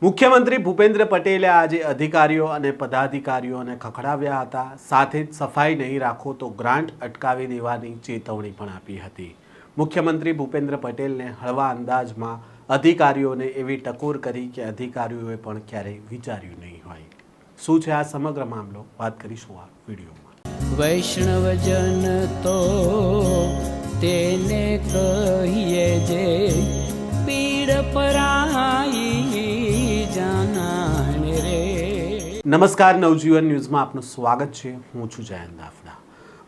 મુખ્યમંત્રી ભૂપેન્દ્ર પટેલે આજે અધિકારીઓ અને પદાધિકારીઓને ખખડાવ્યા હતા. સાથે જ સફાઈ નહીં રાખો તો ગ્રાન્ટ અટકાવી દેવાની ચેતવણી પણ આપી હતી. મુખ્યમંત્રી ભૂપેન્દ્ર પટેલને હળવા અંદાજમાં અધિકારીઓને એવી ટકોર કરી કે અધિકારીઓએ પણ ક્યારેય વિચાર્યું નહીં હોય. શું છે આ સમગ્ર મામલો, વાત કરીશું આ વિડીયોમાં. વૈષ્ણવજન તો તેને કહીએ જે પીડ પરાઈ જાનાને રે. નમસ્કાર, નવજીવન ન્યૂઝમાં આપનું સ્વાગત છે. હું છું જયંત દાફડા.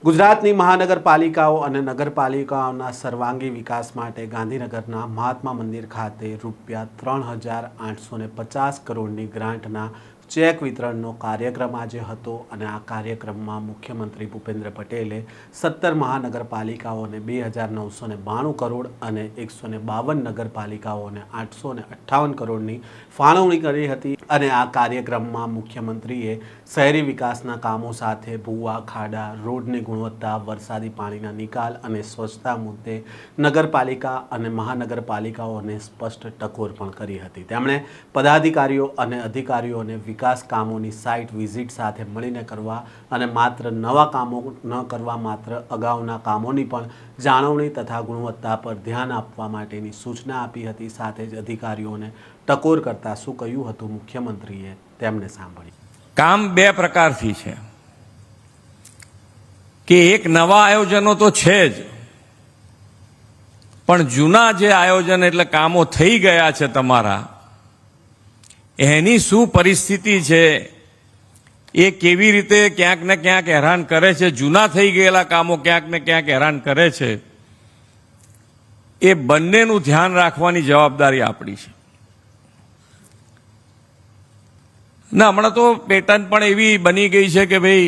ગુજરાતની મહાનગરપાલિકાઓ અને નગરપાલિકાઓના સર્વાંગી વિકાસ માટે ગાંધીનગરના મહાત્મા મંદિર ખાતે ₹3850 કરોડની ગ્રાન્ટના ચેક વિતરણનો કાર્યક્રમ આજે હતો અને આ કાર્યક્રમમાં મુખ્યમંત્રી ભૂપેન્દ્ર પટેલે 17 મહાનગરપાલિકાઓને 2992 કરોડ અને 152 નગરપાલિકાઓને 858 કરોડની ફાળવણી કરી હતી. અને આ કાર્યક્રમમાં મુખ્યમંત્રીએ શહેરી વિકાસના કામો સાથે ભૂવા, ખાડા, રોડની ગુણવત્તા, વરસાદી પાણીના નિકાલ અને સ્વચ્છતા મુદ્દે નગરપાલિકા અને મહાનગરપાલિકાઓને સ્પષ્ટ ટકોર પણ કરી હતી. તેમણે પદાધિકારીઓ અને અધિકારીઓને વિકાસ કામોની સાઇટ વિઝિટ સાથે મળીને કરવા અને માત્ર નવા કામો ન કરવા, માત્ર અગાઉના કામોની પણ જાળવણી તથા ગુણવત્તા પર ધ્યાન આપવા માટેની સૂચના આપી હતી. સાથે જ અધિકારીઓને ટકોર કરતા શું કહ્યું હતું મુખ્યમંત્રીએ, તેમને સાંભળી. કામ બે પ્રકારથી છે કે એક નવા આયોજનો તો છે જ, પણ જૂના જે આયોજન એટલે કામો થઈ ગયા છે તમારા, એની શું પરિસ્થિતિ છે, એ કેવી રીતે ક્યાંક ને ક્યાંક હેરાન કરે છે, જૂના થઈ ગયેલા કામો ક્યાંક ને ક્યાંક હેરાન કરે છે, એ બંનેનું ધ્યાન રાખવાની જવાબદારી આપણી છે. ના, હમણાં તો પેટર્ન પણ એવી બની ગઈ છે કે ભાઈ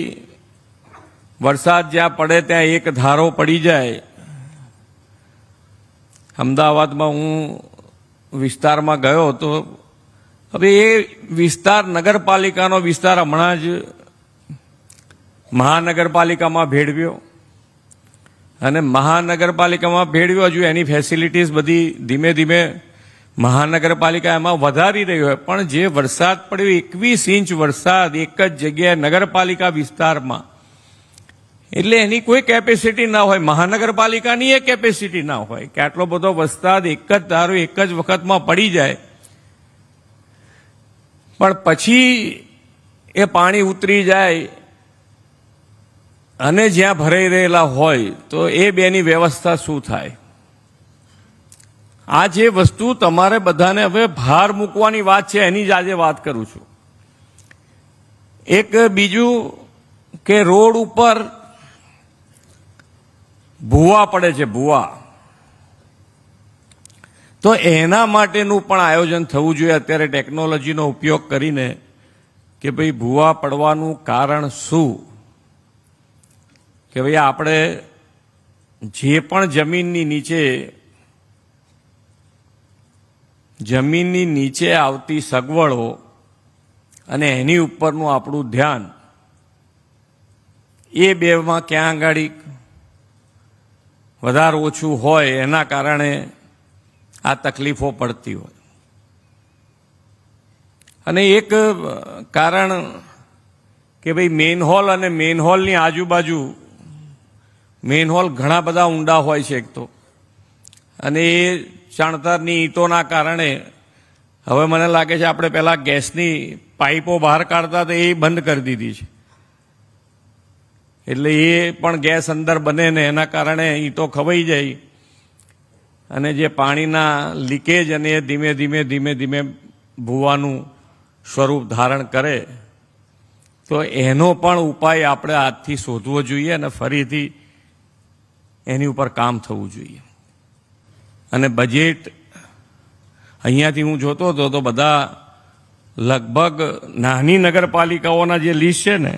વરસાદ જ્યાં પડે ત્યાં એક ધારો પડી જાય. અમદાવાદમાં હું વિસ્તારમાં ગયો તો હવે એ વિસ્તાર, નગરપાલિકાનો વિસ્તાર હમણાં જ મહાનગરપાલિકામાં ભેળવ્યો અને મહાનગરપાલિકામાં ભેળવ્યો. હજુ એની ફેસિલિટીઝ બધી ધીમે ધીમે મહાનગરપાલિકા એમાં વધારી રહી હોય, પણ જે વરસાદ પડ્યો 21 ઇંચ વરસાદ એક જ જગ્યાએ નગરપાલિકા વિસ્તારમાં, એટલે એની કોઈ કેપેસિટી ના હોય, મહાનગરપાલિકાની એ કેપેસિટી ના હોય કે આટલો બધો વરસાદ એક જ ધારો એક જ વખતમાં પડી જાય. પણ પછી એ પાણી ઉતરી જાય અને જ્યાં ભરાઈ રહેલા હોય તો એ બેની વ્યવસ્થા શું થાય? આ જે વસ્તુ તમારે બધાને હવે ભાર મૂકવાની વાત છે, એની જ આજે વાત કરું છું. એક બીજું કે રોડ ઉપર ભૂવા પડે છે, ભૂવા, તો એના માટેનું પણ આયોજન થવું જોઈએ અત્યારે ટેકનોલોજીનો ઉપયોગ કરીને કે ભાઈ ભૂવા પડવાનું કારણ શું, કે ભાઈ આપણે જે પણ જમીનની નીચે આવતી સગવડો અને એની ઉપરનું આપણું ધ્યાન, એ બેમાં ક્યાં આગળ વધારે ઓછું હોય એના કારણે આ તકલીફો પડતી હોય. અને એક કારણ કે ભાઈ મેઇન હોલ અને મેઇન હોલની આજુબાજુ, મેઇન હોલ ઘણા બધા ઊંડા હોય છે એક તો, અને એ ચણતરની ઈંટોના કારણે હવે મને લાગે છે આપણે પહેલાં ગેસની પાઇપો બહાર કાઢતા તો એ બંધ કરી દીધી છે, એટલે એ પણ ગેસ અંદર બને ને એના કારણે ઈંટો ખવાઈ જાય અને જે પાણીના લીકેજ અને એ ધીમે ધીમે ભૂવાનું સ્વરૂપ ધારણ કરે. તો એનો પણ ઉપાય આપણે આજથી શોધવો જોઈએ અને ફરીથી એની ઉપર કામ થવું જોઈએ. અને બજેટ અહીંયાથી હું જોતો હતો તો બધા લગભગ નાની નગરપાલિકાઓના જે લિસ્ટ છે ને,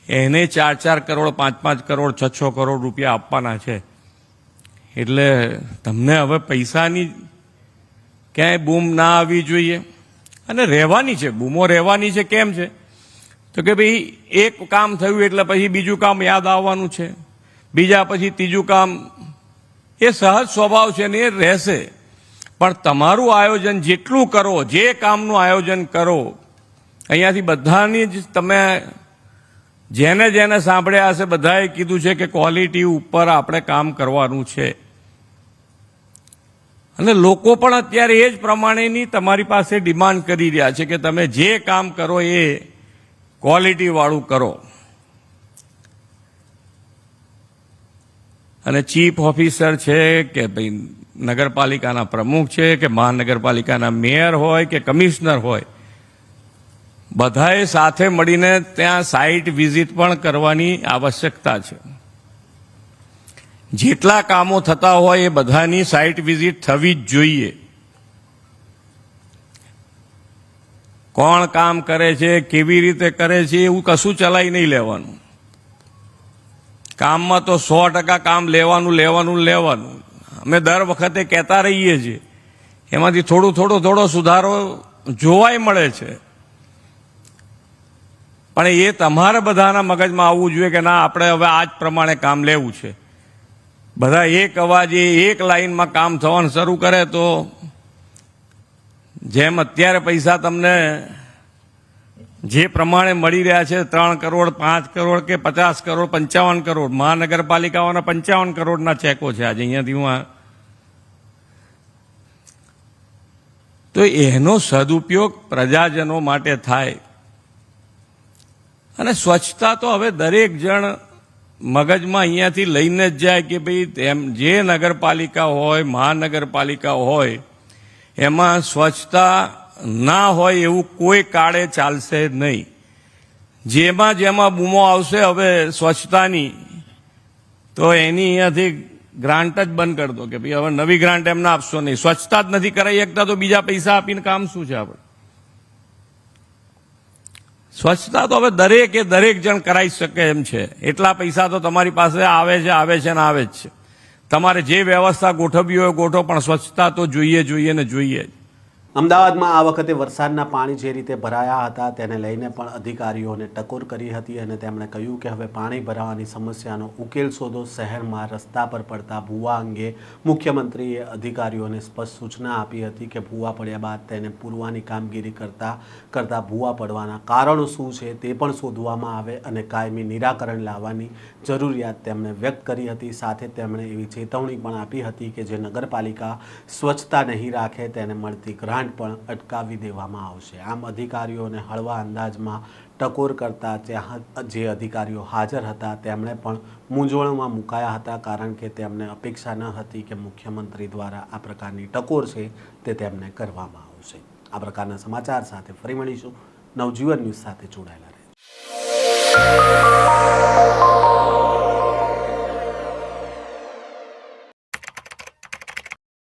એને 4-4 કરોડ, 5-5 કરોડ, 6-6 કરોડ રૂપિયા આપવાના છે. એટલે તમને હવે પૈસાની ક્યાંય બૂમ ના આવવી જોઈએ. અને રહેવાની છે, બૂમો રહેવાની છે. કેમ છે તો કે ભાઈ એક કામ થયું એટલે પછી બીજું કામ યાદ આવવાનું છે, બીજા પછી ત્રીજું કામ, એ સહજ સ્વભાવ છે ને એ રહેશે. પણ તમારું આયોજન જેટલું કરો, જે કામનું આયોજન કરો, અહીંયાથી બધાની જ તમે જેને જેને સાંભળ્યા હશે બધાએ કીધું છે કે ક્વોલિટી ઉપર આપણે કામ કરવાનું છે. અને લોકો પણ અત્યારે એ જ પ્રમાણેની તમારી પાસે ડિમાન્ડ કરી રહ્યા છે કે તમે જે કામ કરો એ ક્વોલિટીવાળું કરો. અને ચીફ ઓફિસર છે કે ભાઈ નગરપાલિકાના પ્રમુખ છે કે મહાનગરપાલિકાના મેયર હોય કે કમિશનર હોય, બધાએ સાથે મળીને ત્યાં સાઇટ વિઝિટ પણ કરવાની આવશ્યકતા છે. જેટલા કામો થતા હોય એ બધાની સાઇટ વિઝિટ થવી જ જોઈએ. કોણ કામ કરે છે, કેવી રીતે કરે છે, એવું કશું ચલાવી નહીં લેવાનું. કામમાં તો 100% કામ લેવાનું. અમે દર વખતે કહેતા રહીએ છીએ, એમાંથી થોડો સુધારો જોવાય મળે છે. પણ એ તમારા બધાના મગજમાં આવવું જોઈએ કે ના, આપણે હવે આ જ પ્રમાણે કામ લેવું છે. બધા એક અવાજે એક લાઈનમાં કામ થવાનું શરૂ કરે તો જેમ અત્યારે પૈસા તમને જે પ્રમાણે મળી રહ્યા છે 3 કરોડ 5 કરોડ કે 50 કરોડ 55 કરોડ, મહાનગરપાલિકાઓના 55 કરોડના ચેકો છે આજે અહીંયાથી હું. તો એનો સદુપયોગ પ્રજાજનો માટે થાય. અને સ્વચ્છતા તો હવે દરેક જણ મગજમાં અહીંયાથી લઈને જ જાય કે ભાઈ તેમ જે નગરપાલિકા હોય, મહાનગરપાલિકા હોય, એમાં સ્વચ્છતા ના હોય એવું કોઈ કાળે ચાલશે નહીં. જેમાં બૂમો આવશે હવે સ્વચ્છતાની, તો એની અહીંયાથી ગ્રાન્ટ જ બંધ કરી દો કે ભાઈ હવે નવી ગ્રાન્ટ એમને આપશો નહીં. સ્વચ્છતા જ નથી કરાવી શકતા તો બીજા પૈસા આપીને કામ શું છે આપણે? સ્વચ્છતા તો હવે દરેક જણ કરાવી શકે એમ છે. એટલા પૈસા તો તમારી પાસે આવે જ છે. તમારે જે વ્યવસ્થા ગોઠવવી હોય ગોઠવો, પણ સ્વચ્છતા તો જોઈએ. અમદાવાદમાં આ વખતે વરસાદના પાણી જે રીતે ભરાયા હતા તેને લઈને પણ અધિકારીઓને ટકોર કરી હતી અને તેમણે કહ્યું કે હવે પાણી ભરાવાની સમસ્યાનો ઉકેલ શોધો. શહેરમાં રસ્તા પર પડતા ભૂવા અંગે મુખ્યમંત્રીએ અધિકારીઓને સ્પષ્ટ સૂચના આપી હતી કે ભૂવા પડ્યા બાદ તેને પૂરવાની કામગીરી કરતા ભૂવા પડવાના કારણો શું છે તે પણ શોધવામાં આવે અને કાયમી નિરાકરણ લાવવાની જરૂરિયાત તેમણે વ્યક્ત કરી હતી. સાથે તેમણે એવી ચેતવણી પણ આપી હતી કે જે નગરપાલિકા સ્વચ્છતા નહીં રાખે તેને મળતી ગ્રાન્ટ પણ અટકાવી દેવામાં આવશે. આમ અધિકારીઓને હળવા અંદાજમાં ટકોર કરતા જે અધિકારીઓ હાજર હતા તેમણે પણ મૂંઝવણમાં મુકાયા હતા, કારણ કે તેમને અપેક્ષા ન હતી કે મુખ્યમંત્રી દ્વારા આ પ્રકારની ટકોર છે તે તેમને કરવામાં આવશે. આ પ્રકારના સમાચાર સાથે ફરી મળીશું. નવજીવન ન્યૂઝ સાથે જોડાયેલા રહેજો.